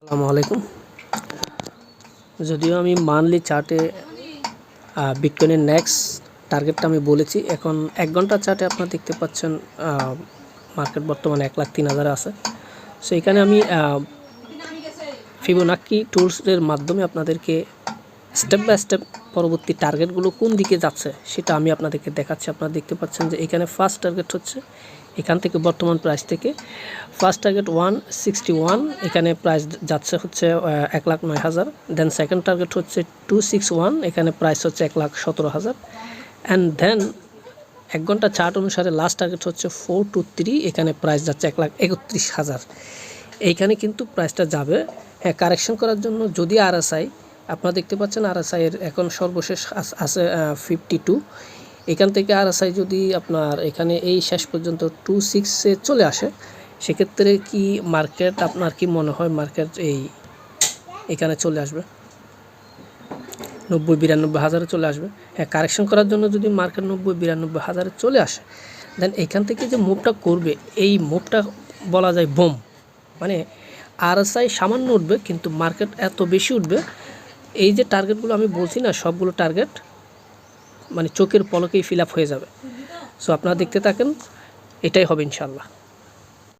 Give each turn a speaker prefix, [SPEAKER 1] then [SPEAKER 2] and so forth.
[SPEAKER 1] আসসালামু আলাইকুম। যদিও আমি মান্থলি চার্টে বিটকয়েনের নেক্সট টার্গেটটা আমি বলেছি, এখন 1 ঘন্টার চার্টে আপনারা দেখতে পাচ্ছেন মার্কেট বর্তমানে 1,03,000 আছে। সো এখানে আমি ফিবোনাক্কি টুলসের মাধ্যমে আপনাদেরকে স্টেপ বাই স্টেপ পরবর্তী টার্গেটগুলো কোন দিকে যাচ্ছে সেটা আমি আপনাদেরকে দেখাচ্ছি। আপনারা দেখতে পাচ্ছেন যে এখানে ফার্স্ট টার্গেট হচ্ছে এখান থেকে বর্তমান প্রাইস থেকে ফার্স্ট টার্গেট 161, এখানে প্রাইস যাচ্ছে হচ্ছে 1,09,000। দেন সেকেন্ড টার্গেট হচ্ছে 261, এখানে প্রাইস হচ্ছে 1,17,000। অ্যান্ড দেন 1 ঘন্টা চার্ট অনুসারে লাস্ট টার্গেট হচ্ছে 423, এখানে প্রাইস যাচ্ছে 1,31,000। এইখানে কিন্তু প্রাইসটা যাবে। হ্যাঁ, কারেকশন করার জন্য যদি আরএসআই আপনারা দেখতে পাচ্ছেন আরএসআই এর এখন সর্বশেষ আছে 52। এখান থেকে আরএসআই যদি আপনার এখানে এই শেষ পর্যন্ত 26-এ চলে আসে, সেক্ষেত্রে কি মার্কেট আপনার কি মনে হয় মার্কেট এখানে চলে আসবে 90-92,000-এ চলে আসবে? হ্যাঁ, কারেকশন করার জন্য যদি মার্কেট 90-92,000-এ চলে আসে, দেন এখান থেকে যে মুভটা করবে এই মুভটা বলা যায় বোম, মানে আরএসআই সামান্য উঠবে কিন্তু মার্কেট এত বেশি উঠবে। এই যে টার্গেটগুলো আমি বলছি না, সবগুলো টার্গেট মানে চোখের পলকেই ফিল আপ হয়ে যাবে। সো আপনারা দেখতে থাকেন, এটাই হবে ইনশাল্লাহ।